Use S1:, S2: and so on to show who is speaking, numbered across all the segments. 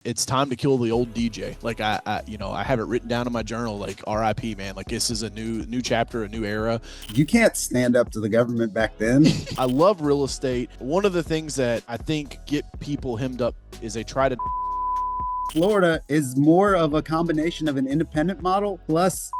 S1: It's time to kill the old DJ. Like I have it written down in my journal, like RIP, man. Like this is a new chapter, a new era.
S2: You can't stand up to the government back then.
S1: I love real estate. One of the things that I think get people hemmed up is they try to.
S2: Florida is more of a combination of an independent model plus.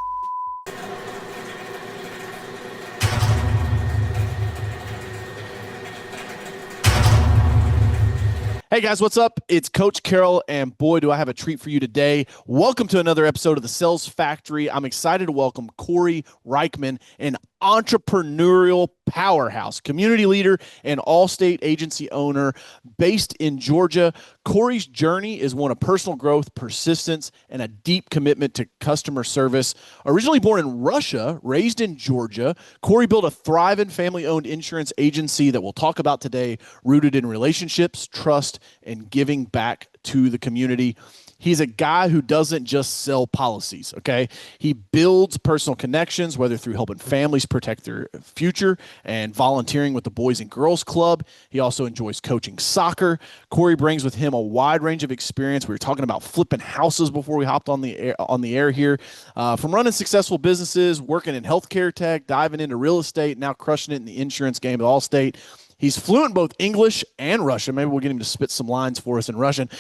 S1: Hey guys, what's up? It's Coach Carroll, and boy, do I have a treat for you today. Welcome to another episode of the Sales Factory. I'm excited to welcome Kory Rkyman, an entrepreneurial powerhouse, community leader, and all-state agency owner based in Georgia. Kory's journey is one of personal growth, persistence, and a deep commitment to customer service. Originally born in Russia, raised in Georgia, Kory built a thriving family-owned insurance agency that we'll talk about today, rooted in relationships, trust, and giving back to the community. He's a guy who doesn't just sell policies, okay? He builds personal connections, whether through helping families protect their future and volunteering with the Boys and Girls Club. He also enjoys coaching soccer. Kory brings with him a wide range of experience. We were talking about flipping houses before we hopped on the air here. From running successful businesses, working in healthcare tech, diving into real estate, now crushing it in the insurance game at Allstate. He's fluent in both English and Russian. Maybe we'll get him to spit some lines for us in Russian.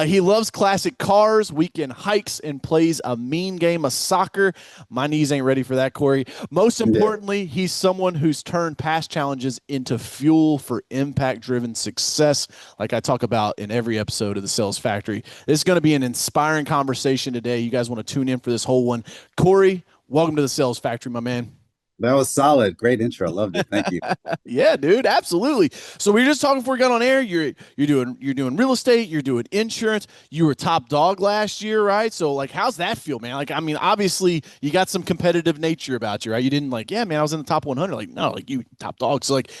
S1: He loves classic cars, weekend hikes, and plays a mean game of soccer. My knees ain't ready for that, Kory. Most importantly, he's someone who's turned past challenges into fuel for impact-driven success, like I talk about in every episode of the Sales Factory. This is going to be an inspiring conversation today. You guys want to tune in for this whole one. Kory, welcome to the Sales Factory, my man.
S2: That was solid. Great intro. I loved it. Thank you.
S1: Yeah, dude, absolutely. So we were just talking before we got on air. You're doing real estate, you're doing insurance. You were top dog last year, right? So like, how's that feel, man? Like, I mean, obviously you got some competitive nature about you, right? You didn't like, yeah, man, I was in the top 100. Like, no, like you top dog. So like,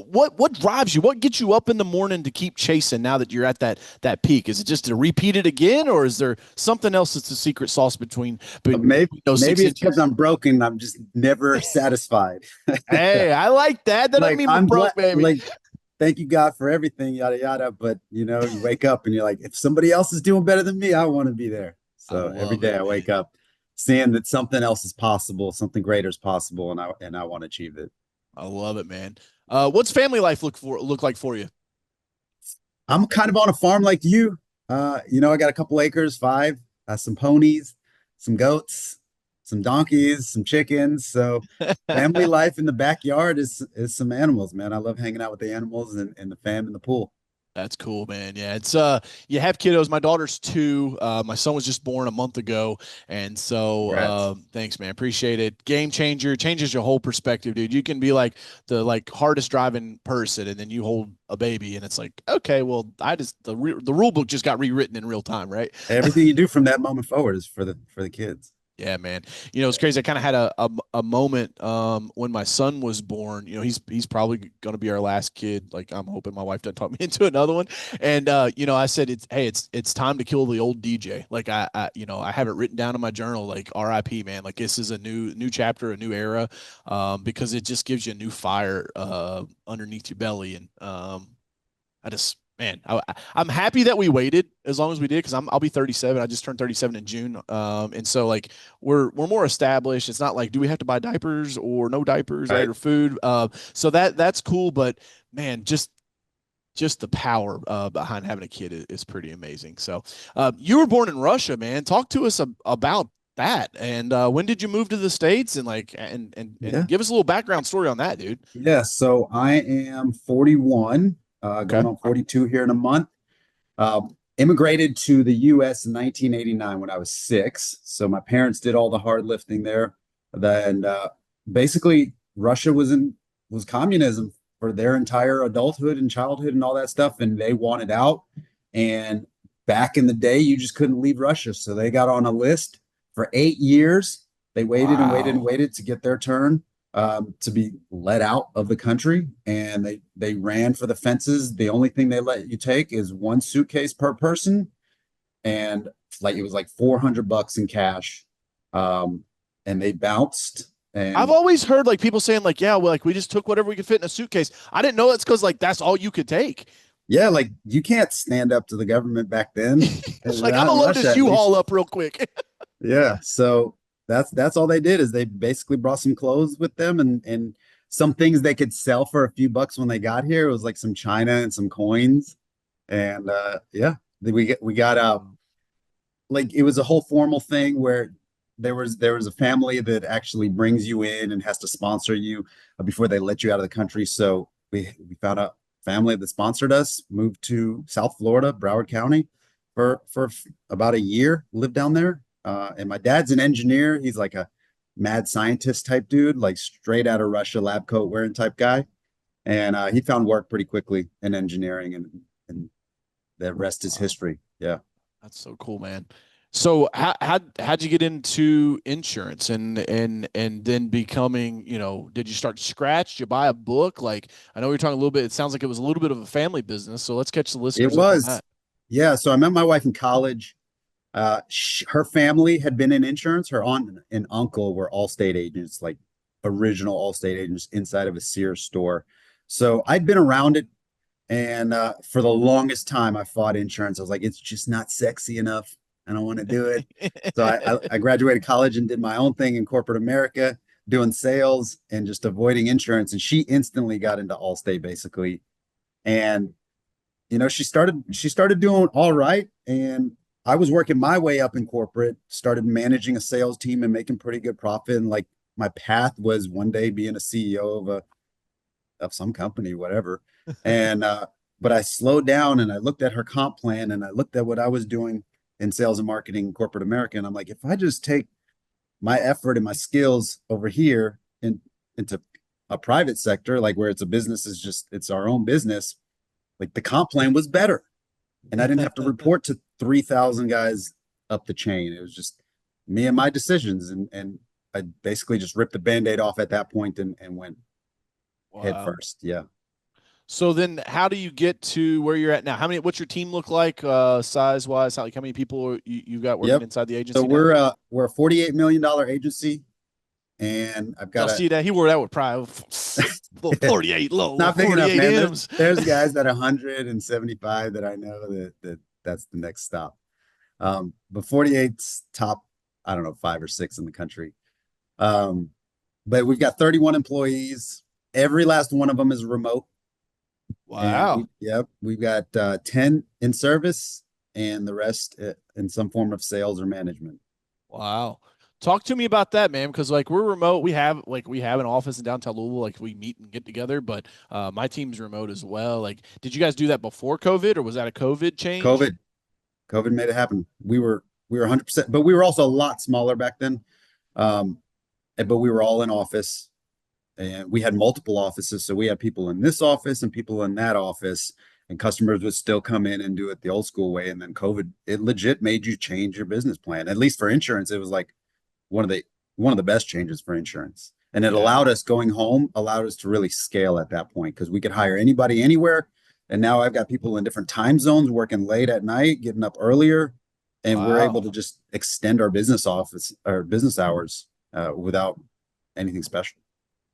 S1: what drives you? What gets you up in the morning to keep chasing now that you're at that peak? Is it just to repeat it again, or is there something else that's the secret sauce between
S2: maybe
S1: those
S2: maybe it's because I'm broken. I'm just never satisfied.
S1: Hey, I like that. That
S2: like,
S1: doesn't mean we're broke, baby.
S2: Like, thank you, God, for everything, yada yada. But you wake up and you're like, if somebody else is doing better than me, I want to be there. So every day I wake up seeing that something else is possible, something greater is possible, and I want to achieve it.
S1: I love it, man. What's family life look like for you?
S2: I'm kind of on a farm like you. I got a couple acres, five, some ponies, some goats, some donkeys, some chickens. So family life in the backyard is some animals, man. I love hanging out with the animals and the fam in the pool.
S1: That's cool, man. Yeah, it's you have kiddos. My daughter's 2. My son was just born a month ago, and so thanks, man. Appreciate it. Game changer, changes your whole perspective, dude. You can be like the hardest driving person, and then you hold a baby, and it's like, okay, well, the rule book just got rewritten in real time, right?
S2: Everything you do from that moment forward is for the kids.
S1: Yeah, man. It's crazy. I kind of had a moment when my son was born. He's probably going to be our last kid. Like, I'm hoping my wife doesn't talk me into another one. And I said, it's time to kill the old DJ. Like I have it written down in my journal, like RIP, man. Like this is a new chapter, a new era, because it just gives you a new fire underneath your belly. And I'm happy that we waited as long as we did, because I'll be 37. I just turned 37 in June, and so like we're more established. It's not like, do we have to buy diapers or no diapers, right, or food? So that's cool, but man, just the power behind having a kid is pretty amazing. So you were born in Russia, man. Talk to us about that, and when did you move to the States, and give us a little background story on that, dude.
S2: Yeah, so I am 41. Going on 42 here in a month. Immigrated to the U.S. in 1989 when I was 6. So my parents did all the hard lifting there. Then basically Russia was communism for their entire adulthood and childhood and all that stuff, and they wanted out. And back in the day, you just couldn't leave Russia. So they got on a list for 8 years. They waited and waited and waited to get their turn. To be let out of the country, and they ran for the fences. The only thing they let you take is one suitcase per person, and it was like $400 in cash. And they bounced. And
S1: I've always heard like people saying like, yeah, well, like we just took whatever we could fit in a suitcase. I didn't know that's because like that's all you could take.
S2: Yeah, like you can't stand up to the government back then.
S1: It's like, I'm
S2: Not
S1: gonna
S2: in
S1: load
S2: Russia,
S1: this
S2: at least.
S1: U-Haul up real quick.
S2: Yeah. So that's all they did is they basically brought some clothes with them and some things they could sell for a few bucks when they got here. It was like some china and some coins. And yeah, we got like it was a whole formal thing where there was a family that actually brings you in and has to sponsor you before they let you out of the country. So we found a family that sponsored us, moved to South Florida, Broward County, for about a year, lived down there. And my dad's an engineer. He's like a mad scientist type dude, like straight out of Russia, lab coat wearing type guy. And he found work pretty quickly in engineering, and the rest is
S1: Wow,
S2: history. Yeah.
S1: that's so cool, man. So how'd you get into insurance and then becoming, did you start scratch? Did you buy a book? Like, I know you're talking a little bit, it sounds like it was a little bit of a family business. So let's catch the
S2: It
S1: listeners up on
S2: was.
S1: that.
S2: Yeah. So I met my wife in college. Her family had been in insurance. Her aunt and uncle were Allstate agents, like original Allstate agents inside of a Sears store. So I'd been around it. And for the longest time, I fought insurance. I was like, it's just not sexy enough. I don't want to do it. So I graduated college and did my own thing in corporate America, doing sales and just avoiding insurance. And she instantly got into Allstate basically. And she started doing all right. And I was working my way up in corporate, started managing a sales team and making pretty good profit. And like my path was one day being a CEO of some company, whatever. And but I slowed down and I looked at her comp plan and I looked at what I was doing in sales and marketing in corporate America. And I'm like, if I just take my effort and my skills over here into a private sector, like where it's a business is just it's our own business, like the comp plan was better. And I didn't have to report to 3,000 guys up the chain. It was just me and my decisions. And I basically just ripped the band-aid off at that point and went head
S1: Wow.
S2: first. Yeah.
S1: So then how do you get to where you're at now? What's your team look like, size wise? How many people you got working
S2: Yep.
S1: inside the
S2: So
S1: agency now?
S2: we're a $48 million agency, and I've
S1: Y'all
S2: got
S1: see that? He wore that with pride. Little
S2: it's
S1: 48 low,
S2: not big enough,
S1: 48
S2: man. There's
S1: M's.
S2: there's guys that 175 that I know that's the next stop. But 48's top, I don't know, five or six in the country. Um, but we've got 31 employees. Every last one of them is remote, and
S1: Wow.
S2: we've got 10 in service, and the rest in some form of sales or management.
S1: Wow. Talk to me about that, man. Because like we're remote, we have an office in downtown Louisville. Like we meet and get together, but my team's remote as well. Like, did you guys do that before COVID, or was that a COVID change?
S2: COVID. COVID made it happen. We were 100%, but we were also a lot smaller back then. Um, but we were all in office, and we had multiple offices. So we had people in this office and people in that office, and customers would still come in and do it the old school way. And then COVID, it legit made you change your business plan. At least for insurance, it was like one of the one of the best changes for insurance. And it
S1: Yeah.
S2: allowed us going home, allowed us to really scale at that point because we could hire anybody anywhere. And now I've got people in different time zones working late at night, getting up earlier, and we're able
S1: Wow.
S2: to just extend our business office or business hours without anything special.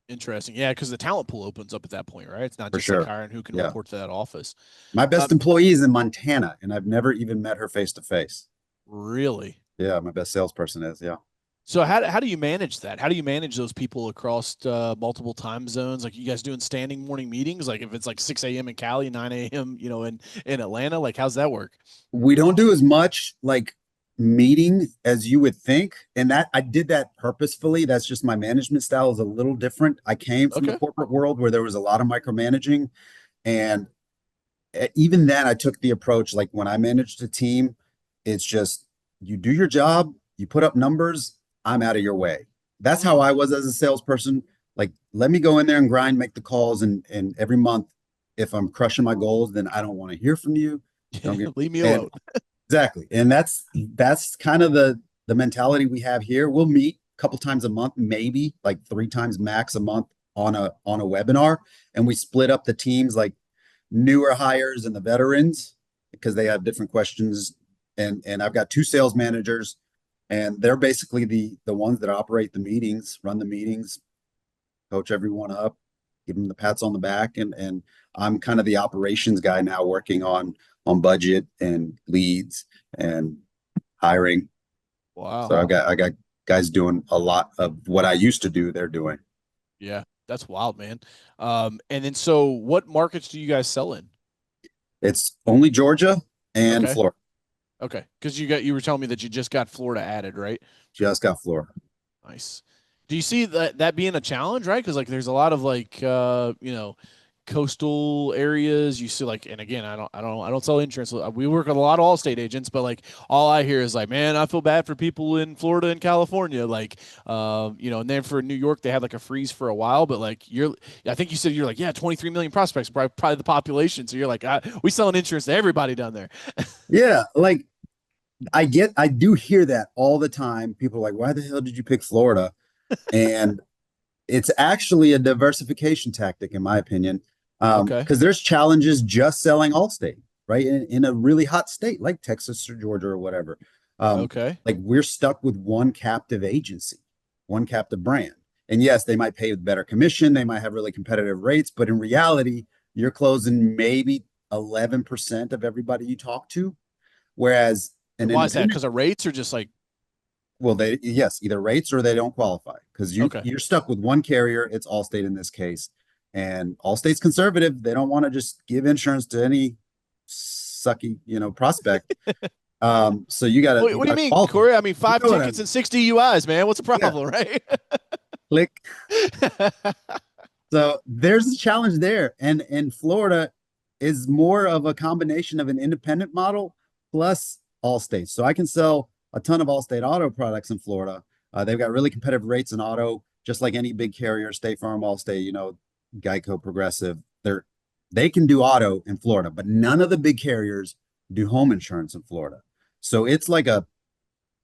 S1: Interesting. Yeah, because the talent pool opens up at that point, right? It's not
S2: For
S1: just like
S2: sure.
S1: hiring who can
S2: Yeah.
S1: report to that office.
S2: My best
S1: Um,
S2: employee is in Montana, and I've never even met her face to face.
S1: really.
S2: Yeah, my best salesperson is. Yeah.
S1: So how do you manage that? How do you manage those people across multiple time zones? Like you guys doing standing morning meetings? Like if it's like 6 a.m. in Cali, 9 a.m. in Atlanta, like how's that work?
S2: We don't do as much like meeting as you would think. And that I did that purposefully. That's just my management style is a little different. I came from the
S1: Okay.
S2: corporate world where there was a lot of micromanaging. And even then, I took the approach like when I managed a team, it's just you do your job, you put up numbers, I'm out of your way. That's how
S1: Mm.
S2: I was as a salesperson. Like, let me go in there and grind, make the calls, and every month, if I'm crushing my goals, then I don't want to hear from you. Don't get
S1: Leave me
S2: and
S1: alone.
S2: exactly. And that's kind of the mentality we have here. We'll meet a couple times a month, maybe like three times max a month on a webinar, and we split up the teams like newer hires and the veterans because they have different questions. And I've got two sales managers, and they're basically the ones that operate the meetings, run the meetings, coach everyone up, give them the pats on the back, and I'm kind of the operations guy now, working on budget and leads and hiring.
S1: Wow.
S2: So I got guys doing a lot of what I used to do, they're doing.
S1: Yeah, that's wild, man. And then so what markets do you guys sell in?
S2: It's only Georgia and
S1: Okay.
S2: Florida.
S1: Okay. Because you were telling me that you just got Florida added, right?
S2: Just got Florida.
S1: Nice. Do you see that being a challenge, right? Because like there's a lot of like coastal areas. You see like, and again, I don't sell insurance. We work with a lot of Allstate agents, but like all I hear is like, man, I feel bad for people in Florida and California. Like, and then for New York, they had like a freeze for a while, but like I think you said you're like, yeah, 23 million prospects, probably the population. So you're like, we selling insurance to everybody down there.
S2: Yeah, like I do hear that all the time. People are like, why the hell did you pick Florida? And it's actually a diversification tactic, in my opinion,
S1: Okay.
S2: because there's challenges just selling Allstate, right? In a really hot state like Texas or Georgia or whatever.
S1: Okay.
S2: Like we're stuck with one captive agency, one captive brand. And yes, they might pay better commission, they might have really competitive rates, but in reality, you're closing maybe 11% of everybody you talk to. Whereas an
S1: And why is that?
S2: independent,
S1: Because of rates or just like,
S2: well, they yes, either rates or they don't qualify because
S1: okay.
S2: you're stuck with one carrier. It's Allstate in this case, and Allstate's conservative. They don't want to just give insurance to any sucky, prospect. So you gotta
S1: What
S2: you
S1: do you
S2: gotta
S1: mean,
S2: qualify.
S1: Corey? I mean,
S2: You
S1: five
S2: know what I
S1: tickets
S2: mean?
S1: and 60 UIs, man. What's the
S2: Yeah,
S1: problem, right?
S2: click. So there's a challenge there, and Florida is more of a combination of an independent model plus Allstate. So I can sell a ton of Allstate auto products in Florida. They've got really competitive rates in auto, just like any big carrier, State Farm, Allstate, Geico, Progressive. They can do auto in Florida, but none of the big carriers do home insurance in Florida. So it's like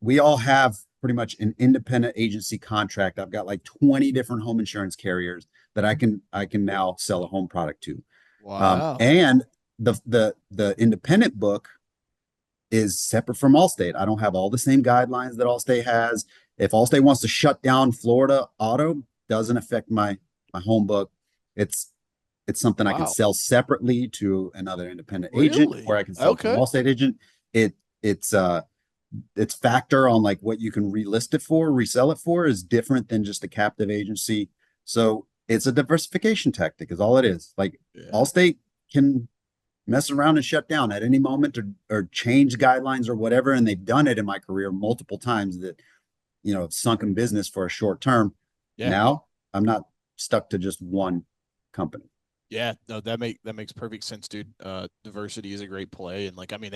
S2: we all have pretty much an independent agency contract. I've got like 20 different home insurance carriers that I can now sell a home product to.
S1: Wow.
S2: And the independent book is separate from Allstate. I don't have all the same guidelines that Allstate has. If Allstate wants to shut down Florida auto, doesn't affect my home book. It's it's something I can
S1: Wow.
S2: sell separately to another independent agent, or
S1: Really?
S2: I can sell to an
S1: Okay.
S2: Allstate agent. It its factor on like what you can relist it for, resell it for is different than just a captive agency. So it's a diversification tactic, is all it is. Like
S1: Yeah.
S2: Allstate can mess around and shut down at any moment, or change guidelines or whatever. And they've done it in my career multiple times that, sunken business for a short term.
S1: Yeah.
S2: Now I'm not stuck to just one company.
S1: Yeah. No, that makes perfect sense, dude. Diversity is a great play. And like, I mean,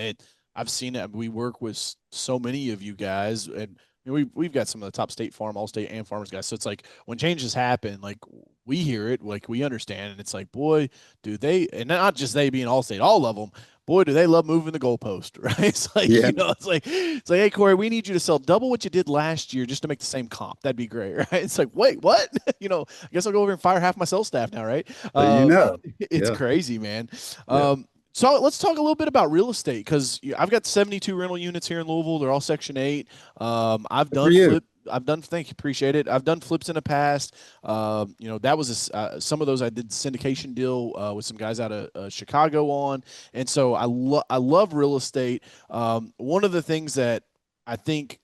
S1: I've seen it. We work with so many of you guys, and we've got some of the top State Farm, Allstate, and Farmers guys. So it's like when changes happen, like we hear it, like we understand, and it's like, boy, do they, and not just they being Allstate, all of them, boy, do they love moving the goalpost, right? It's like,
S2: Yeah.
S1: it's like, hey, Corey, we need you to sell double what you did last year just to make the same comp. That'd be great, right? It's like, wait, what? I guess I'll go over and fire half my sales staff now, right?
S2: So,
S1: It's
S2: yeah,
S1: crazy, man.
S2: yeah.
S1: So let's talk a little bit about real estate because I've got 72 rental units here in Louisville. They're all Section 8. I've
S2: Good for
S1: done
S2: you.
S1: flip. I've done. Thank you, appreciate it. I've done flips in the past. That was some of those I did syndication deal with some guys out of Chicago on, and so I love real estate. One of the things that I think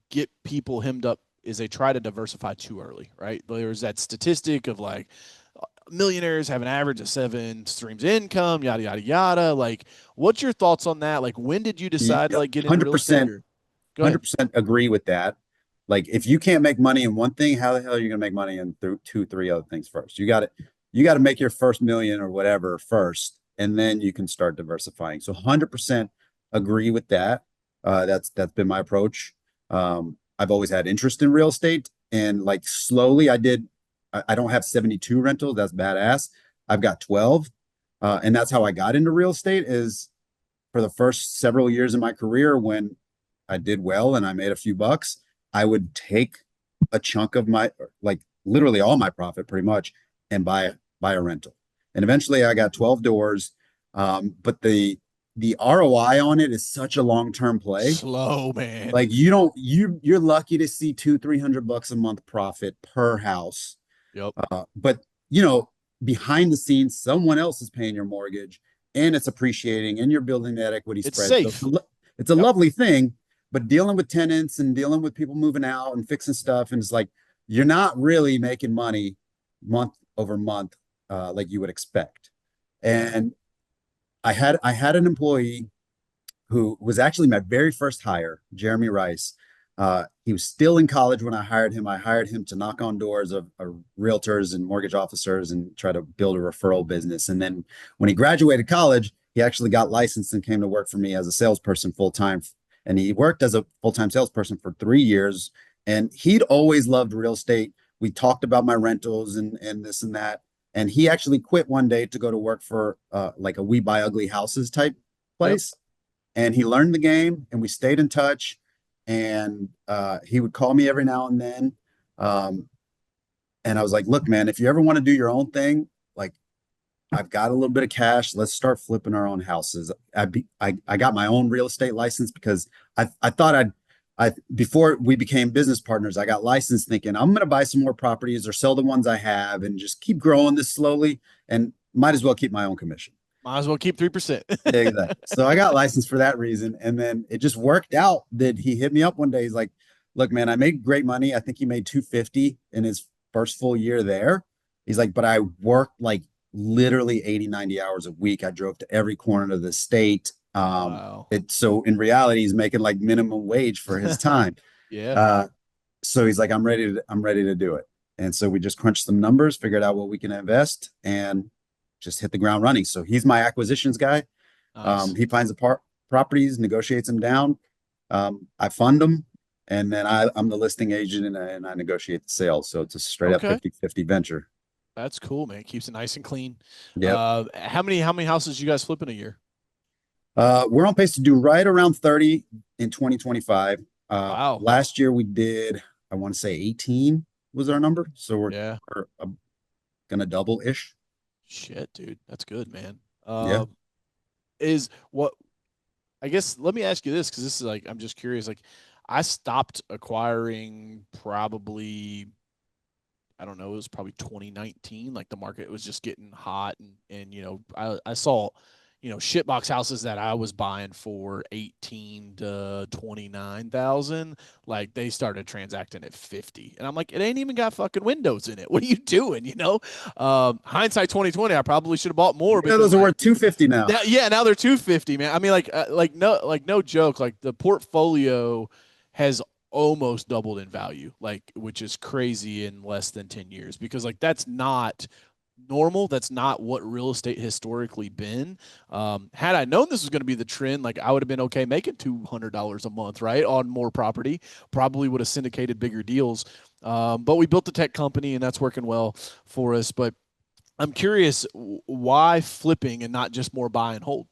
S1: get people hemmed up is they try to diversify too early, right? There's that statistic of like millionaires have an average of 7 streams of income, yada yada yada. Like, what's your thoughts on that? Like, when did you decide to
S2: Yeah,
S1: like get into real estate?
S2: 100%,
S1: Or go ahead.
S2: 100% agree with that. Like if you can't make money in one thing, how the hell are you gonna make money in two, three other things first? You got to make your first million or whatever first, and then you can start diversifying. So 100% agree with that. That's been my approach. I've always had interest in real estate, and like slowly I did. I don't have 72 rentals. That's badass. I've got 12, and that's how I got into real estate. Is for the first several years in my career when I did well and I made a few bucks, I would take a chunk of my, like literally all my profit pretty much, and buy a rental. And eventually I got 12 doors. But the ROI on it is such a long-term play.
S1: Slow, man.
S2: Like you don't you're lucky to see 200-300 bucks a month profit per house.
S1: Yep.
S2: But you know, behind the scenes, someone else is paying your mortgage and it's appreciating and you're building that equity
S1: It's
S2: spread. So
S1: safe.
S2: it's a
S1: Yep.
S2: lovely thing, but dealing with tenants and dealing with people moving out and fixing stuff, and it's like you're not really making money month over month like you would expect.
S1: Yeah.
S2: And I had an employee who was actually my very first hire, Jeremy Rice. He was still in college when I hired him. I hired him to knock on doors of realtors and mortgage officers and try to build a referral business. And then when he graduated college, he actually got licensed and came to work for me as a salesperson full time. And he worked as a full time salesperson for 3 years. And he'd always loved real estate. We talked about my rentals and this and that. And he actually quit one day to go to work for like a We Buy Ugly Houses type
S1: Yep.
S2: place, and he learned the game and we stayed in touch, and he would call me every now and then, um, and I was like, look man, if you ever want to do your own thing, like I've got a little bit of cash, let's start flipping our own houses. I got my own real estate license because I thought I before we became business partners, I got licensed thinking I'm going to buy some more properties or sell the ones I have and just keep growing this slowly, and might as well keep my own commission.
S1: Might as well keep 3%.
S2: Yeah, exactly. So I got licensed for that reason. And then it just worked out that he hit me up one day. He's like, look, man, I made great money. I think he made 250 in his first full year there. He's like, but I worked like literally 80, 90 hours a week. I drove to every corner of the state.
S1: Wow.
S2: So in reality, he's making like minimum wage for his time.
S1: Yeah.
S2: Uh, so he's like, I'm ready to do it. And so we just crunched some numbers, figured out what we can invest, and just hit the ground running. So he's my acquisitions guy.
S1: Nice.
S2: He finds the properties, negotiates them down. I fund them, and then I'm the listing agent, and I negotiate the sales. So it's a straight up
S1: Okay.
S2: 50-50 venture.
S1: That's cool, man. Keeps it nice and clean.
S2: Yep.
S1: How many houses you guys flip in a year?
S2: We're on pace to do right around 30 in 2025.
S1: Wow.
S2: Last year we did, I want to say 18 was our number. So
S1: Yeah.
S2: we're gonna double ish.
S1: Shit, dude. That's good, man.
S2: Yeah.
S1: Is what I guess let me ask you this because this is like I'm just curious. Like I stopped acquiring probably I don't know, it was probably 2019. Like the market was just getting hot and I saw, shitbox houses that I was buying for 18 to 29,000. Like they started transacting at 50. And I'm like, it ain't even got fucking windows in it. What are you doing? Hindsight 2020, I probably should have bought more
S2: Yeah,
S1: because
S2: those are worth 250 now.
S1: now they're 250, man. I mean, no joke. Like the portfolio has almost doubled in value, like which is crazy in less than 10 years because like that's not normal. That's not what real estate historically been. Had I known this was going to be the trend, like I would have been okay making $200 a month, right, on more property. Probably would have syndicated bigger deals. But we built the tech company and that's working well for us. But I'm curious why flipping and not just more buy and hold.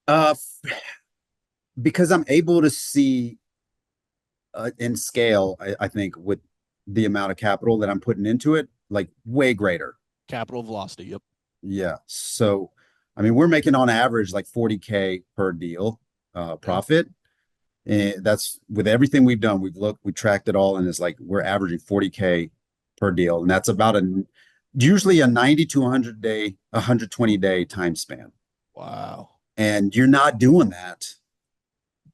S2: Uh, because I'm able to see in scale, I think with the amount of capital that I'm putting into it, like way greater.
S1: Capital velocity. Yep.
S2: Yeah. So, I mean, we're making on average like 40K per deal
S1: Yeah.
S2: profit. And that's with everything we've done. We tracked it all, and it's like we're averaging 40K per deal. And that's about usually a 90 to 120 day time span.
S1: Wow.
S2: And you're not doing that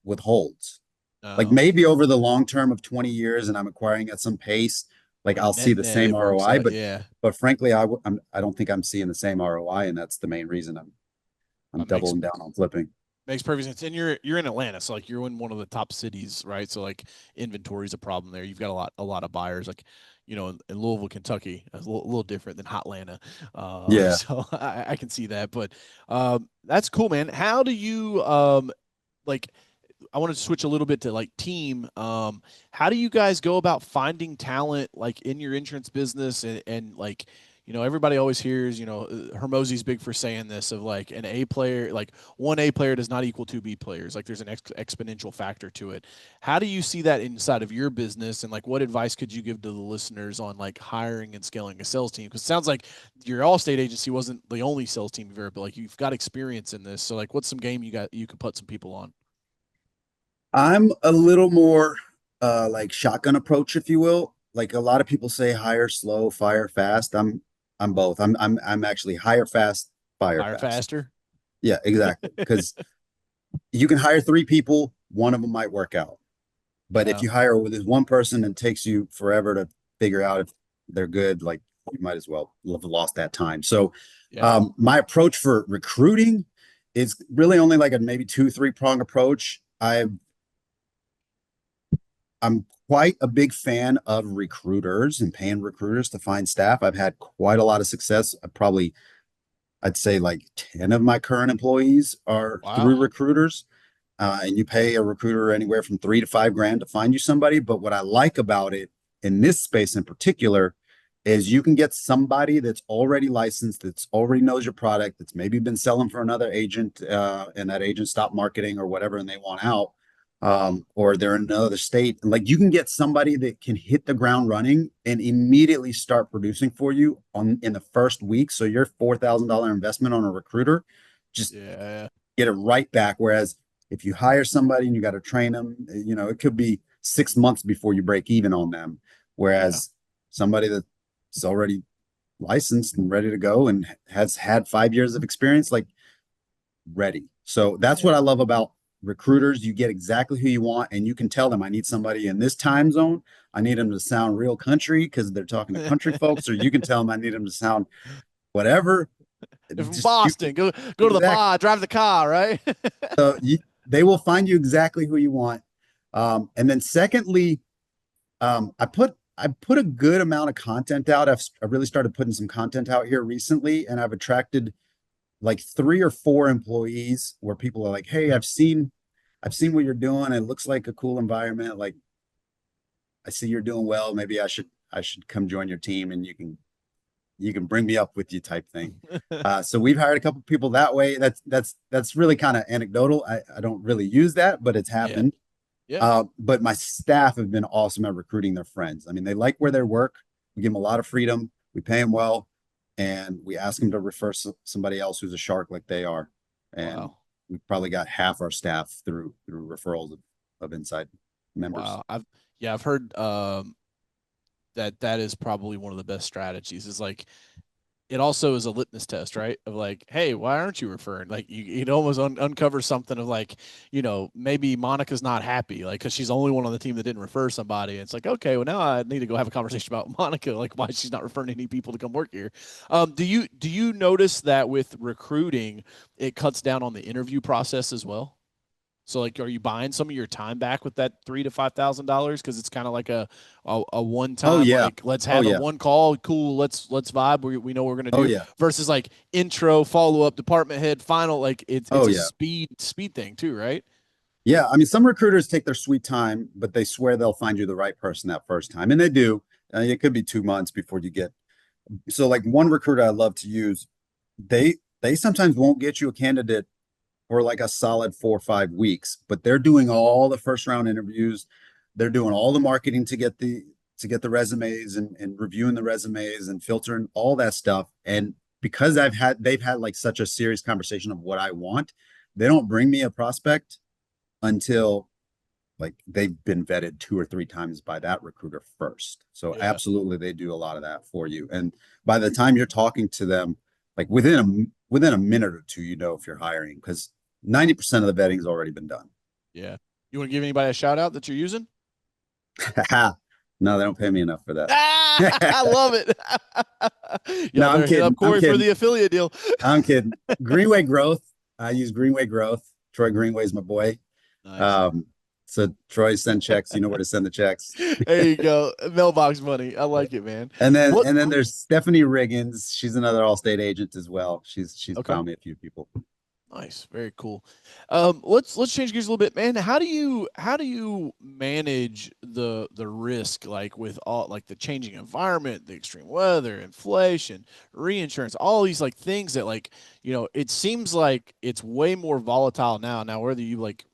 S2: with holds. Like
S1: No.
S2: maybe over the long term of 20 years and I'm acquiring at some pace, like
S1: Like
S2: I'll see
S1: net
S2: the
S1: net
S2: same
S1: it works
S2: ROI,
S1: out.
S2: but
S1: Yeah.
S2: frankly, I don't think I'm seeing the same ROI, and that's the main reason I'm
S1: That makes
S2: doubling down on flipping.
S1: makes perfect sense. And you're in Atlanta, so like you're in one of the top cities, right? So like inventory is a problem there. You've got a lot of buyers. Like, in Louisville, Kentucky, a little different than Hotlanta.
S2: Yeah.
S1: So I can see that. But that's cool, man. How do you like I wanted to switch a little bit to like team. How do you guys go about finding talent like in your insurance business and like, everybody always hears, Hermosi's big for saying this of like an A player, like one A player does not equal two B players. Like there's an exponential factor to it. How do you see that inside of your business? And like, what advice could you give to the listeners on like hiring and scaling a sales team? Because it sounds like your Allstate agency wasn't the only sales team you've ever, but like you've got experience in this. So like, what's some game you could put some people on?
S2: I'm a little more like shotgun approach, if you will. like a lot of people say hire slow, fire fast. I'm both. I'm actually hire fast, fire
S1: Hire
S2: fast.
S1: faster.
S2: Yeah, exactly. Because you can hire three people, one of them might work out. But if
S1: Yeah.
S2: you hire with this one person and it takes you forever to figure out if they're good, like you might as well have lost that time. So
S1: Yeah.
S2: my approach for recruiting is really only like a maybe two, three-prong approach. I'm quite a big fan of recruiters and paying recruiters to find staff. I've had quite a lot of success. I'd say like 10 of my current employees are through
S1: Wow.
S2: recruiters. And you pay a recruiter anywhere from 3 to 5 grand to find you somebody. But what I like about it in this space in particular is you can get somebody that's already licensed, that's already knows your product, that's maybe been selling for another agent, and that agent stopped marketing or whatever, and they want out, or they're in another state. Like you can get somebody that can hit the ground running and immediately start producing for you on in the first week. So your $4,000 investment on a recruiter, just
S1: Yeah.
S2: get it right back. Whereas if you hire somebody and you got to train them, it could be 6 months before you break even on them.
S1: Yeah.
S2: Whereas somebody that's already licensed and ready to go and has had 5 years of experience, like ready. So that's what
S1: Yeah.
S2: I love about recruiters. You get exactly who you want, and you can tell them, I need somebody in this time zone. I need them to sound real country because they're talking to country folks, or you can tell them I need them to sound whatever.
S1: If from
S2: Just you
S1: Boston, go to the
S2: exactly.
S1: bar, drive the car, right?
S2: So they will find you exactly who you want. And then secondly, I put a good amount of content out. I really started putting some content out here recently, and I've attracted like 3 or 4 employees where people are like, "Hey, I've seen what you're doing. It looks like a cool environment. Like I see you're doing well. Maybe I should come join your team, and you can bring me up with you," type thing. So we've hired a couple people that way. That's really kind of anecdotal. I don't really use that, but it's
S1: Yeah.
S2: happened.
S1: Yeah.
S2: But my staff have been awesome at recruiting their friends. I mean, they like where they work. We give them a lot of freedom. We pay them well, and we ask them to refer somebody else who's a shark like they are. And
S1: Wow.
S2: we've probably got half our staff through referrals of inside members.
S1: Wow. I've heard that is probably one of the best strategies. Is like it also is a litmus test, right? Of like, hey, why aren't you referring? Like, you almost uncover something of like, maybe Monica's not happy, like, because she's the only one on the team that didn't refer somebody. It's like, okay, well, now I need to go have a conversation about Monica, like why she's not referring any people to come work here. Do you notice that with recruiting, it cuts down on the interview process as well? So like, are you buying some of your time back with that $3,000 to $5,000 because it's kind of like a one
S2: Oh
S1: time,
S2: yeah.
S1: like, let's
S2: Oh
S1: have a
S2: yeah.
S1: one call, cool, let's vibe, we know what we're gonna
S2: Oh
S1: do,
S2: yeah.
S1: versus like intro, follow up, department head, final, like it's
S2: Oh
S1: a
S2: yeah.
S1: speed thing too, right?
S2: Yeah, I mean, some recruiters take their sweet time, but they swear they'll find you the right person that first time, and they do. It could be 2 months before you get. So, like one recruiter I love to use, they sometimes won't get you a candidate for like a solid 4 or 5 weeks, but they're doing all the first round interviews. They're doing all the marketing to get the resumes and reviewing the resumes and filtering all that stuff. And because they've had like such a serious conversation of what I want, they don't bring me a prospect until like they've been vetted 2 or 3 times by that recruiter first. So
S1: Yeah.
S2: absolutely they do a lot of that for you. And by the time you're talking to them, like within a minute or two, if you're hiring because 90% of the vetting has already been done.
S1: Yeah. You want to give anybody a shout out that you're using?
S2: No, they don't pay me enough for that.
S1: I love it.
S2: No,
S1: Y'all
S2: I'm
S1: better hit up
S2: kidding. I'm
S1: Kory for
S2: kidding.
S1: the affiliate deal.
S2: I'm kidding. Greenway Growth. I use Greenway Growth. Troy Greenway's my boy.
S1: Nice.
S2: Um, so Troy send checks. You know where to send the checks.
S1: There you go. Mailbox money. I like it, man.
S2: And then
S1: What?
S2: and then there's Stephanie Riggins. She's another Allstate agent as well. She's
S1: Okay.
S2: found me a few people.
S1: Nice, very cool. Let's change gears a little bit, man. How do you manage the risk, like with all like the changing environment, the extreme weather, inflation, reinsurance, all these like things that like it seems like it's way more volatile now. Now whether you like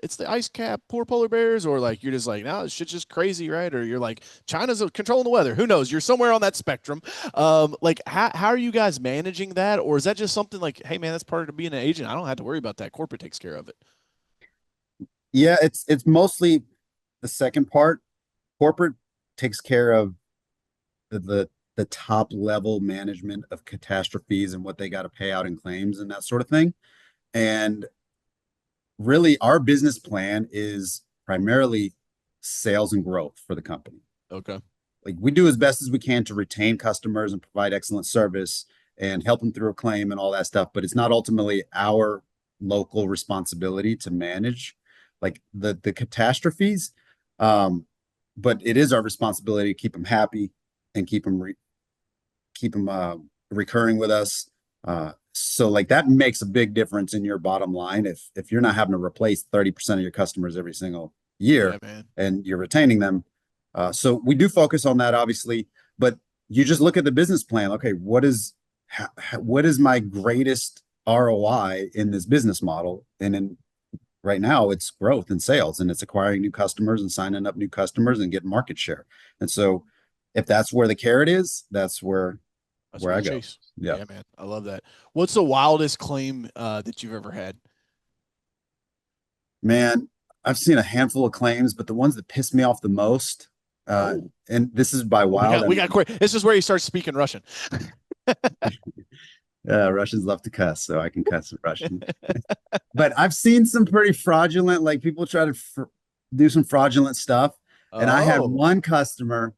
S1: it's the ice cap, poor polar bears, or like you're just like, no, this shit's just crazy, right? Or you're like, China's controlling the weather. Who knows? You're somewhere on that spectrum. Like how are you guys managing that? Or is that just something like, hey man, that's part of being an agent. I don't have to worry about that. Corporate takes care of it.
S2: Yeah, it's mostly the second part. Corporate takes care of the top level management of catastrophes and what they got to pay out in claims and that sort of thing. And really, our business plan is primarily sales and growth for the company.
S1: Okay.
S2: Like we do as best as we can to retain customers and provide excellent service and help them through a claim and all that stuff, but it's not ultimately our local responsibility to manage like the catastrophes. But it is our responsibility to keep them happy and keep them recurring with us. So like that makes a big difference in your bottom line if you're not having to replace 30% of your customers every single year
S1: Yeah, man.
S2: and you're retaining them. So we do focus on that, obviously, but you just look at the business plan. Okay, what is my greatest ROI in this business model? And in right now, it's growth and sales, and it's acquiring new customers and signing up new customers and getting market share. And so, if that's where the carrot is, that's
S1: That's
S2: where
S1: where
S2: I
S1: you
S2: go.
S1: chase.
S2: Yeah,
S1: Yeah, man. I love that. What's the wildest claim that you've ever had?
S2: man, I've seen a handful of claims, but the ones that piss me off the most,
S1: Oh,
S2: and this is by
S1: oh, we
S2: wild,
S1: got
S2: I
S1: we got
S2: mean,
S1: quick. This is where he starts speaking Russian.
S2: Russians love to cuss, so I can cuss in Russian. But I've seen some pretty fraudulent, like people try to do some fraudulent stuff. And I had
S1: Oh,
S2: one customer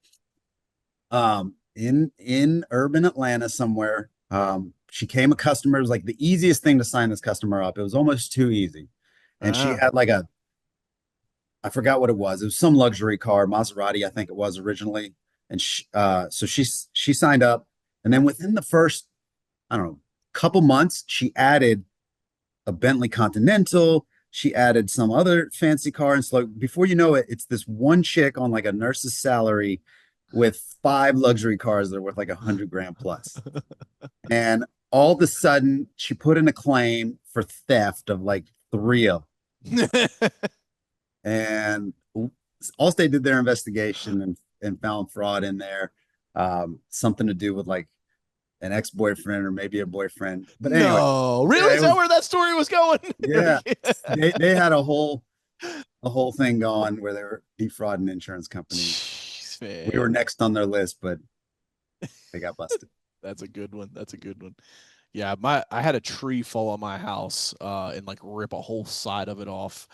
S2: in urban Atlanta somewhere. She came a customer. It was like the easiest thing to sign this customer up. It was almost too easy. And she
S1: ah,
S2: had like I forgot what it was. It was some luxury car, Maserati, I think it was originally. And so she signed up. And then within the first, I don't know, couple months, she added a Bentley Continental. She added some other fancy car. And so before you know it, it's this one chick on like a nurse's salary with 5 luxury cars that are worth like 100 grand plus. And all of a sudden, she put in a claim for theft of like 3 of them. And Allstate did their investigation and found fraud in there. Something to do with like an ex-boyfriend or maybe a boyfriend. But anyway,
S1: no, really?
S2: yeah,
S1: Is
S2: it
S1: that
S2: was
S1: where that story was going?
S2: yeah. They had a whole thing going where they were defrauding insurance companies.
S1: Jeez,
S2: We were
S1: man.
S2: next on their list, but they got busted.
S1: That's a good one. That's a good one. Yeah, I had a tree fall on my house and like rip a whole side of it off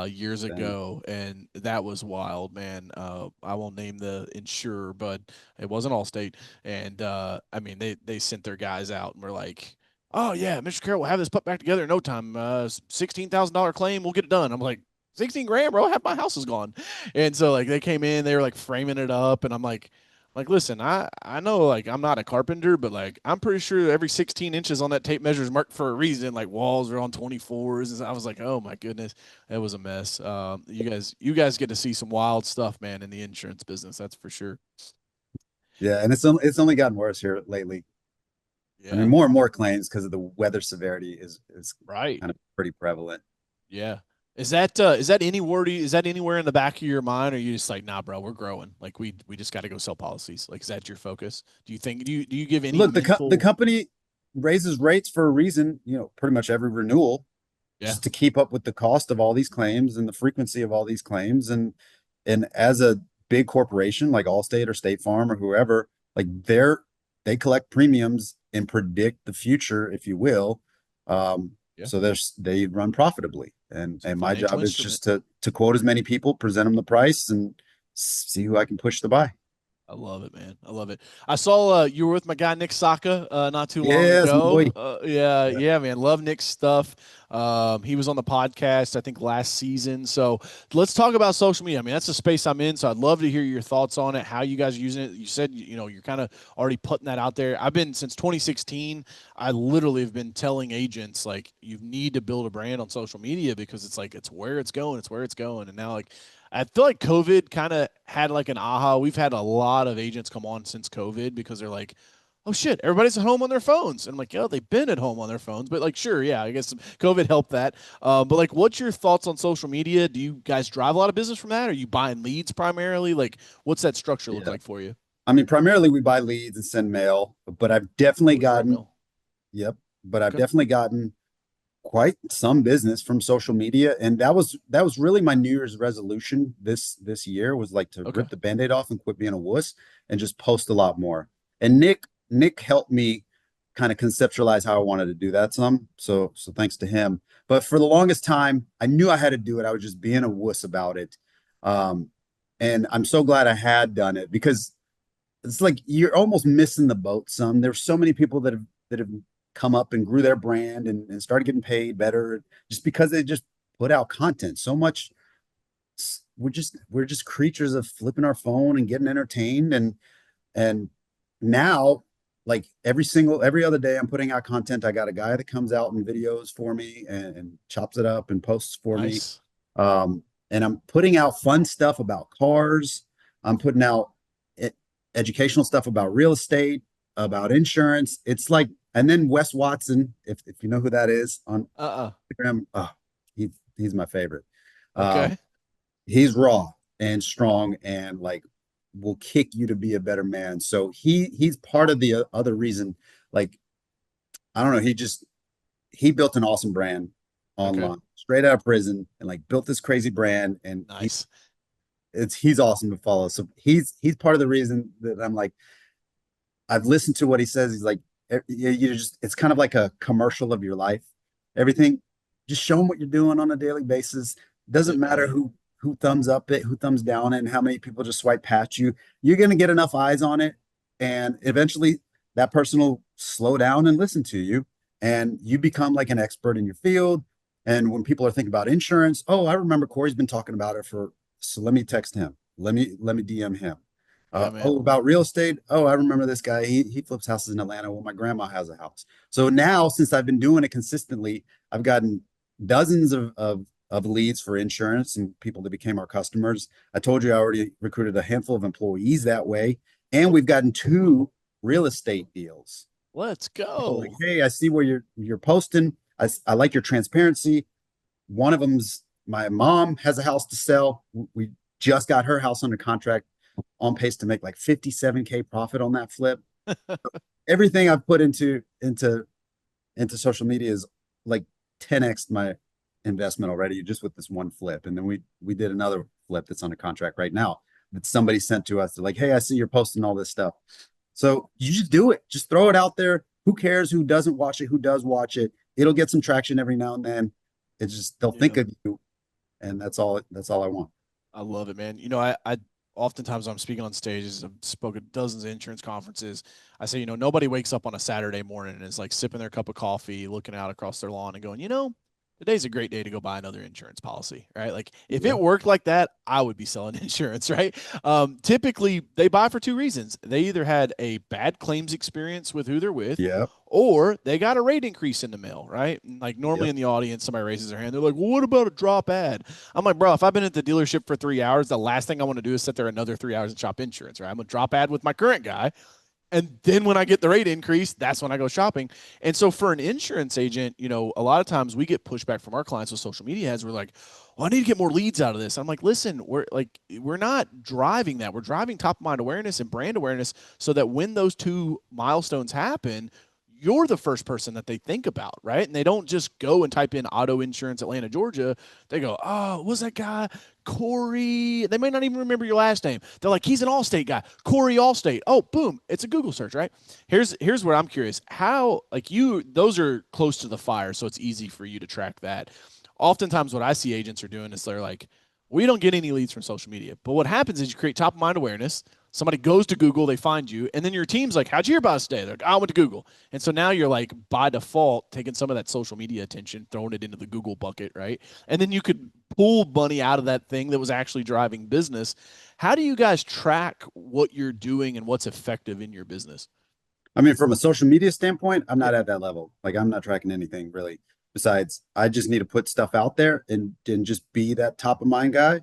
S1: years
S2: Dang.
S1: ago, and that was wild, man. I won't name the insurer, but it wasn't Allstate, and I mean they sent their guys out and were like, "Oh yeah, Mr. Carroll, we'll have this put back together in no time. $16,000 claim, we'll get it done." I'm like, 16 grand, bro. Half my house is gone, and so like they came in, they were like framing it up, and I'm like, listen, I know like I'm not a carpenter, but like I'm pretty sure every 16 inches on that tape measure is marked for a reason. Like walls are on 24s, and I was like, oh my goodness, it was a mess. You guys get to see some wild stuff, man, in the insurance business. That's for sure.
S2: Yeah, and it's only gotten worse here lately. I mean,
S1: Yeah,
S2: more and more claims because of the weather severity is
S1: right.
S2: kind of pretty prevalent.
S1: Yeah. Is that anywhere in the back of your mind, or are you just like, nah, bro, we're growing. Like we just got to go sell policies. Like, is that your focus? Do you give any
S2: Look, the
S1: mental?
S2: company raises rates for a reason, pretty much every renewal,
S1: Yeah.
S2: just to keep up with the cost of all these claims and the frequency of all these claims. And as a big corporation like Allstate or State Farm or whoever, like they collect premiums and predict the future, if you will.
S1: Yeah.
S2: So they run profitably. And
S1: It's a
S2: and my
S1: financial
S2: job is
S1: instrument.
S2: just to quote as many people, present them the price, and see who I can push to buy.
S1: I love it, man. I love it. I saw you were with my guy Nick Saka not too long
S2: Yes, my
S1: ago.
S2: boy.
S1: Yeah,
S2: Yeah.
S1: yeah, man. Love Nick's stuff. He was on the podcast, I think, last season. So let's talk about social media. I mean, that's the space I'm in. So I'd love to hear your thoughts on it, how you guys are using it. You said, you're kind of already putting that out there. I've been since 2016. I literally have been telling agents, like, you need to build a brand on social media because it's like, it's where it's going. It's where it's going. And now, like, I feel like COVID kind of had like an aha. We've had a lot of agents come on since COVID because they're like, oh shit, everybody's at home on their phones. And I'm like, yeah, they've been at home on their phones, but like, sure, yeah, I guess COVID helped that. But like, what's your thoughts on social media? Do you guys drive a lot of business from that? Are you buying leads primarily? Like, what's that structure look
S2: Yeah.
S1: like for you?
S2: I mean, primarily we buy leads and send mail, but I've definitely
S1: Oh, direct
S2: gotten,
S1: mail.
S2: yep, but I've
S1: Okay.
S2: definitely gotten quite some business from social media, and that was really my New Year's resolution this year, was like to
S1: Okay.
S2: rip the Band-Aid off and quit being a wuss and just post a lot more. And Nick helped me kind of conceptualize how I wanted to do that some. So thanks to him. But for the longest time, I knew I had to do it. I was just being a wuss about it. Um, and I'm so glad I had done it, because it's like you're almost missing the boat some. There's so many people that have come up and grew their brand and started getting paid better just because they just put out content. So much we're just creatures of flipping our phone and getting entertained, and now, like every other day I'm putting out content. I got a guy that comes out and videos for me and chops it up and posts for me.
S1: Nice.
S2: And I'm putting out fun stuff about cars. I'm putting out educational stuff about real estate, about insurance. It's like, and then Wes Watson, if you know who that is on
S1: Uh-uh.
S2: Instagram, oh, he's my favorite. Um,
S1: Okay.
S2: he's raw and strong and like will kick you to be a better man. So he's part of the other reason. Like, I don't know, he built an awesome brand
S1: Okay.
S2: online straight out of prison, and like built this crazy brand, and
S1: Nice.
S2: he's awesome to follow. So he's part of the reason that I'm like, I've listened to what he says. He's like, you just, it's kind of like a commercial of your life. Everything, just show them what you're doing on a daily basis.
S1: Love
S2: Doesn't
S1: it,
S2: matter
S1: man.
S2: who thumbs up it, who thumbs down it, and how many people just swipe past you. You're gonna get enough eyes on it, and eventually that person will slow down and listen to you, and you become like an expert in your field. And when people are thinking about insurance, oh, I remember Kory's been talking about it for, so let me text him. Let me DM him.
S1: Yeah, man.
S2: Oh, about real estate. Oh, I remember this guy. He flips houses in Atlanta. Well, my grandma has a house. So now, since I've been doing it consistently, I've gotten dozens of leads for insurance and people that became our customers. I told you I already recruited a handful of employees that way, and we've gotten 2 real estate deals.
S1: Let's
S2: People are like,
S1: go.
S2: hey, I see where you're posting. I like your transparency. One of them's my mom has a house to sell. We just got her house under contract, on pace to make like 57K profit on that flip. Everything I've put into social media is like 10x my investment already, just with this one flip. And then we did another flip that's under contract right now that somebody sent to us. They're like, hey, I see you're posting all this stuff. So you just do it. Just throw it out there. Who cares who doesn't watch it? Who does watch it? It'll get some traction every now and then. It's just they'll think
S1: Yeah.
S2: of you, and that's all I want.
S1: I love it, man. I oftentimes when I'm speaking on stages, I've spoken at dozens of insurance conferences. I say, nobody wakes up on a Saturday morning and is like sipping their cup of coffee, looking out across their lawn and going, today's a great day to go buy another insurance policy, right? Like if
S2: Yeah.
S1: it worked like that, I would be selling insurance, right? Typically, they buy for two reasons. They either had a bad claims experience with who they're with,
S2: Yep.
S1: or they got a rate increase in the mail, right? And like normally
S2: Yep.
S1: in the audience, somebody raises their hand. They're like, well, what about a drop ad? I'm like, bro, if I've been at the dealership for 3 hours, the last thing I want to do is sit there another 3 hours and shop insurance, right? I'm going to drop ad with my current guy. And then when I get the rate increase, that's when I go shopping. And so for an insurance agent, a lot of times we get pushback from our clients with social media ads. We're like, well, I need to get more leads out of this. I'm like, listen, we're not driving that. We're driving top of mind awareness and brand awareness so that when those two milestones happen, you're the first person that they think about, right? And they don't just go and type in auto insurance Atlanta, Georgia. They go, oh, was that guy Kory? They may not even remember your last name. They're like, he's an Allstate guy, Kory Allstate. Oh, boom, it's a Google search, right? Here's where I'm curious. How those are close to the fire, so it's easy for you to track that. Oftentimes, what I see agents are doing is they're like, we don't get any leads from social media, but what happens is you create top of mind awareness. Somebody goes to Google, they find you, and then your team's like, how'd you hear about us today? They're like, I went to Google. And so now you're like, by default, taking some of that social media attention, throwing it into the Google bucket, right? And then you could pull money out of that thing that was actually driving business. How do you guys track what you're doing and what's effective in your business?
S2: I mean, from a social media standpoint, I'm
S1: Yeah.
S2: not at that level. Like, I'm not tracking anything really. Besides, I just need to put stuff out there and just be that top of mind guy.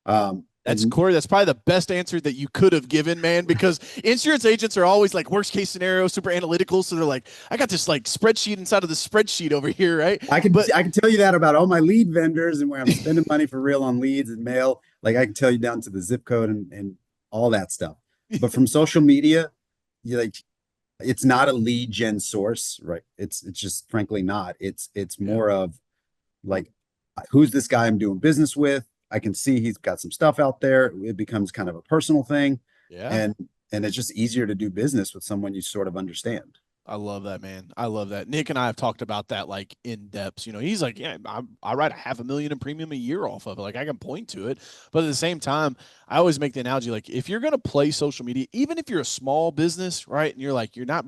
S1: That's
S2: And
S1: Kory. That's probably the best answer that you could have given, man, because insurance agents are always like worst case scenario, super analytical. So they're like, I got this like spreadsheet inside of the spreadsheet over here, right?
S2: I can
S1: But
S2: I can tell you that about all my lead vendors and where I'm spending money for real on leads and mail. Like, I can tell you down to the zip code and all that stuff. But from social media, you like it's not a lead gen source, right? It's just frankly not. It's
S1: Yeah.
S2: more of like, who's this guy I'm doing business with? I can see he's got some stuff out there. It becomes kind of a personal thing,
S1: Yeah.
S2: and it's just easier to do business with someone you sort of understand.
S1: I love that, man. I love that. Nick and I have talked about that like in depth. You know, he's like, yeah, I write 500,000 in premium a year off of it. Like I can point to it, but at the same time, I always make the analogy like if you're gonna play social media, even if you're a small business, right, and you're like you're not,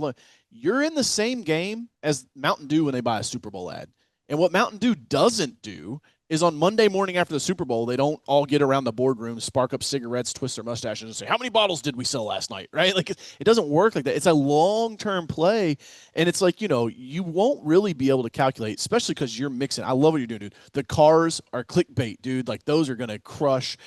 S1: you're in the same game as Mountain Dew when they buy a Super Bowl ad. And what Mountain Dew doesn't do is on Monday morning after the Super Bowl, they don't all get around the boardroom, spark up cigarettes, twist their mustaches, and say, "How many bottles did we sell last night?" Right? Like it doesn't work like that. It's a long-term play, and it's like you won't really be able to calculate, especially because you're mixing. I love what you're doing, dude. The cars are clickbait, dude. Like those are gonna crush.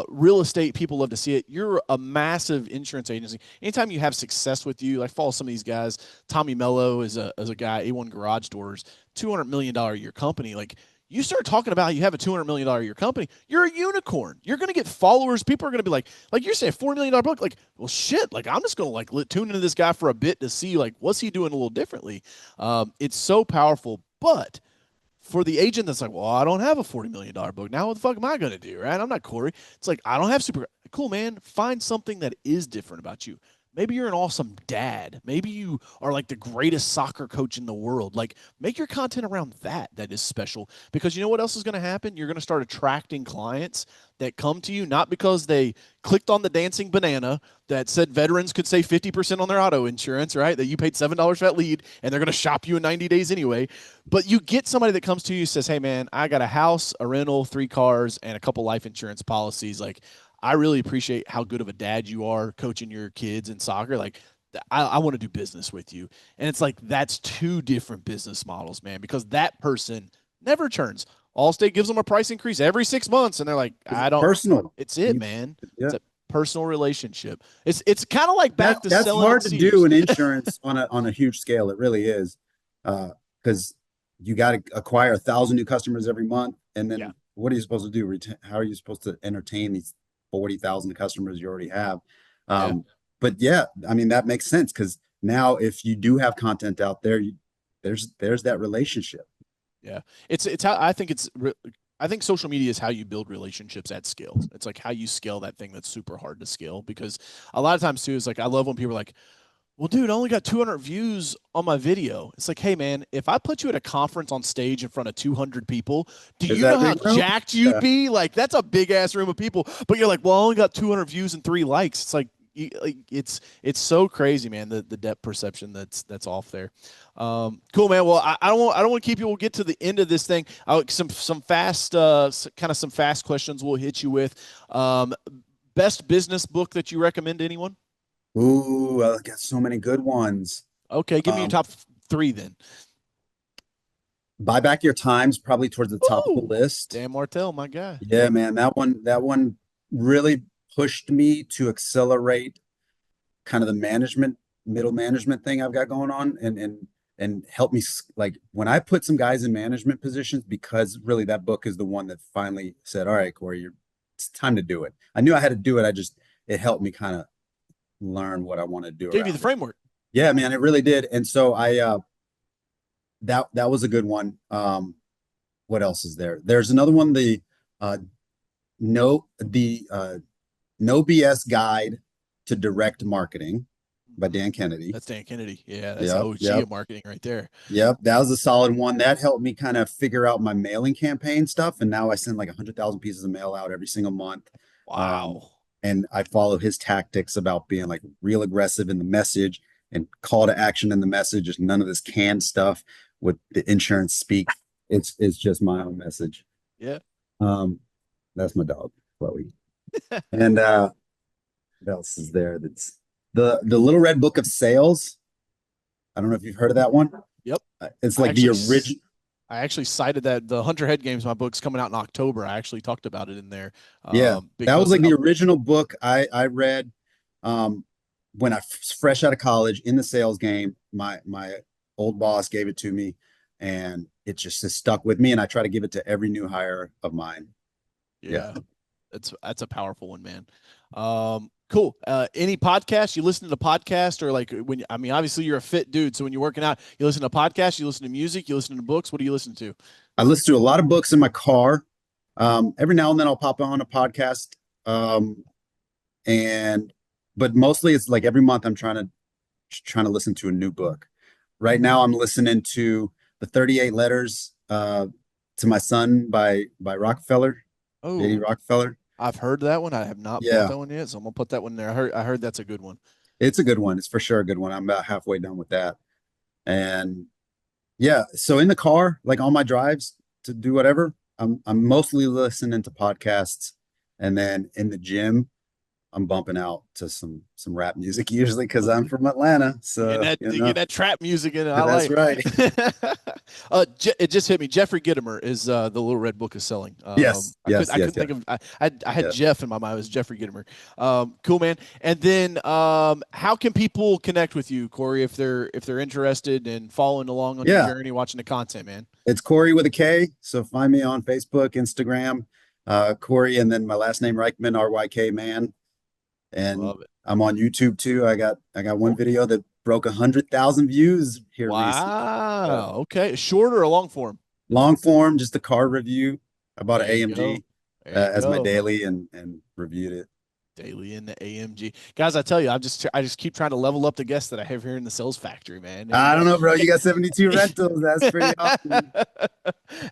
S1: Real estate people love to see it. You're a massive insurance agency. Anytime you have success with you, like follow some of these guys. Tommy Mello is a guy. A1 Garage Doors, $200 million a year company. Like you start talking about how you have a $200 million a year company, you're a unicorn. You're going to get followers. People are going to be like you're saying, $4 million book. Like, well, shit. Like, I'm just going to tune into this guy for a bit to see like what's he doing a little differently. It's so powerful, but for the agent that's like, well, I don't have a $40 million book. Now what the fuck am I going to do? Right? I'm not Kory. It's like, I don't have super cool, man. Find something that is different about you. Maybe you're an awesome dad. Maybe you are like the greatest soccer coach in the world. Like, make your content around that is special because you know what else is going to happen? You're going to start attracting clients that come to you not because they clicked on the dancing banana that said veterans could save 50% on their auto insurance, right? That you paid $7 for that lead and they're going to shop you in 90 days anyway. But you get somebody that comes to you and says, hey, man, I got a house, a rental, 3 cars, and a couple life insurance policies. Like, I really appreciate how good of a dad you are coaching your kids in soccer. Like, I want to do business with you. And it's like, that's two different business models, man, because that person never turns. Allstate gives them a price increase every 6 months. And they're like,
S2: It's
S1: I don't,
S2: personal.
S1: it's it, man.
S2: Yeah.
S1: It's a personal relationship. It's kind of like back to
S2: That's
S1: selling at
S2: hard to do
S1: Sears.
S2: in insurance on a huge scale. It really is, because you got to acquire 1,000 new customers every month, and
S1: Yeah.
S2: then what are you supposed to do? How are you supposed to entertain these 40,000 customers you already have?
S1: Yeah.
S2: But yeah, I mean that makes sense because now if you do have content out there, there's that relationship.
S1: Yeah. It's how I think I think social media is how you build relationships at scale. It's like how you scale that thing that's super hard to scale because a lot of times too is like I love when people are like, well, dude, I only got 200 views on my video. It's like, hey, man, if I put you at a conference on stage in front of 200 people, do
S2: Is
S1: you know
S2: that
S1: how
S2: big room?
S1: jacked you'd
S2: Yeah.
S1: be? Like, that's a big ass room of people. But you're like, well, I only got 200 views and 3 likes. It's like, it's so crazy, man. The depth perception that's off there. Cool, man. Well, I don't want to keep you. We'll get to the end of this thing. Some fast kind of some fast questions we'll hit you with. Best business book that you recommend to anyone?
S2: Ooh, I got so many good ones.
S1: Okay, give me your
S2: Um,
S1: top three then.
S2: Buy Back Your Time's probably towards the top of the
S1: Ooh,
S2: list.
S1: Dan Martell, my guy.
S2: Yeah, man, that one really pushed me to accelerate kind of the middle management thing I've got going on, and help me like when I put some guys in management positions, because really that book is the one that finally said, all right, Kory, it's time to do it. I knew I had to do it. It helped me kind of learn what I want to do
S1: Gave you the
S2: around it.
S1: framework.
S2: Yeah, man, it really did. And so that was a good one. What else is there? There's another one, uh the No BS Guide to Direct Marketing by
S1: Mm-hmm.
S2: Dan Kennedy.
S1: That's Dan Kennedy. Yeah, that's the
S2: Yep,
S1: OG
S2: yep,
S1: of marketing right there.
S2: yep. That was a solid one. That helped me kind of figure out my mailing campaign stuff. And now I send like 100,000 pieces of mail out every single month. Um,
S1: Wow.
S2: and I follow his tactics about being like real aggressive in the message and call to action in the message. Just none of this canned stuff with the insurance speak. It's just my own message.
S1: Yeah.
S2: Um, that's my dog, Chloe. And what else is there? That's the Little Red Book of Sales. I don't know if you've heard of that one.
S1: Yep.
S2: It's
S1: I
S2: like the
S1: actually
S2: original.
S1: I actually cited that the Hunter Head Games, my book's coming out in October. I actually talked about it in there
S2: Yeah, that was
S1: because
S2: like the original book I read um, when I was fresh out of college in the sales game. My old boss gave it to me, and it just has stuck with me. And I try to give it to every new hire of mine. Yeah.
S1: yeah, that's a powerful one, man. Cool. Any podcast? You listen to the podcast, or like obviously you're a fit dude. So when you're working out, you listen to podcasts, you listen to music, you listen to books. What do you listen to?
S2: I listen to a lot of books in my car. Every now and then I'll pop on a podcast. Um, and but mostly it's like every month I'm trying to listen to a new book. Right now I'm listening to The 38 Letters to My Son by Rockefeller, J.D.
S1: Oh,
S2: Rockefeller.
S1: I've heard that one. I have not bought
S2: Yeah,
S1: that one yet, so I'm gonna put that one there. I heard that's a good one.
S2: it's a good one. It's for sure a good one. I'm about halfway done with that. And yeah, so in the car, like on my drives to do whatever, I'm mostly listening to podcasts, and then in the gym, I'm bumping out to some rap music usually because I'm from Atlanta. So
S1: Get that trap music in it. I
S2: that's
S1: like
S2: right.
S1: it. It just hit me. Jeffrey Gitomer is the Little Red Book is selling.
S2: Yes, yes,
S1: I
S2: yes,
S1: couldn't
S2: yes.
S1: think of. I had
S2: Yeah.
S1: Jeff in my mind. It was Jeffrey Gitomer. Cool, man. And then how can people connect with you, Kory, if they're interested in following along on your
S2: Yeah,
S1: journey, watching the content, man?
S2: it's Kory with a K. So find me on Facebook, Instagram, Kory, and then my last name Rykman, RYK man. And
S1: Love it.
S2: I'm on YouTube too. I got one video that broke 100,000 views here recently.
S1: Wow. Okay. Short or a long form?
S2: Long form, just a car review. I bought an
S1: There you go.
S2: AMG
S1: There you
S2: as my
S1: go.
S2: daily and reviewed it.
S1: Daily in the AMG. Guys, I tell you, I just keep trying to level up the guests that I have here in the sales factory, man.
S2: I don't know, bro. You got 72 rentals. That's pretty awesome. You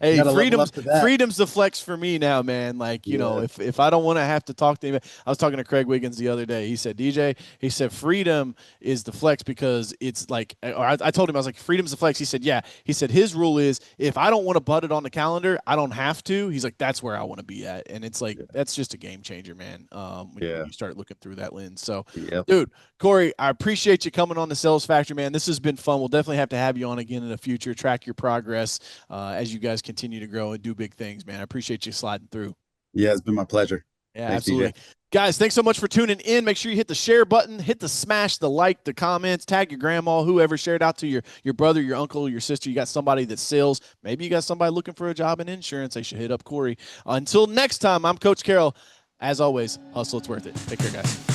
S1: Hey,
S2: got to level up to that.
S1: freedom's the flex for me now, man. Like,
S2: Yeah.
S1: if I don't want to have to talk to anybody, I was talking to Craig Wiggins the other day. He said, DJ, he said, freedom is the flex because it's like, or I told him, I was like, freedom's the flex. He said, yeah. He said, his rule is if I don't want to butt it on the calendar, I don't have to. He's like, that's where I want to be at. And it's like, that's just a game changer, man. When you start looking through that lens. So,
S2: Yep.
S1: dude, Kory, I appreciate you coming on the Sales Factory, man. This has been fun. We'll definitely have to have you on again in the future, track your progress as you guys continue to grow and do big things, man. I appreciate you sliding through.
S2: Yeah, it's been my pleasure.
S1: Yeah,
S2: Thanks,
S1: absolutely.
S2: DJ.
S1: Guys, thanks so much for tuning in. Make sure you hit the share button, hit the smash, the like, the comments, tag your grandma, whoever, share it out to your brother, your uncle, your sister. You got somebody that sells. Maybe you got somebody looking for a job in insurance. They should hit up Kory. Until next time, I'm Coach Carroll. As always, hustle, it's worth it. Take care, guys.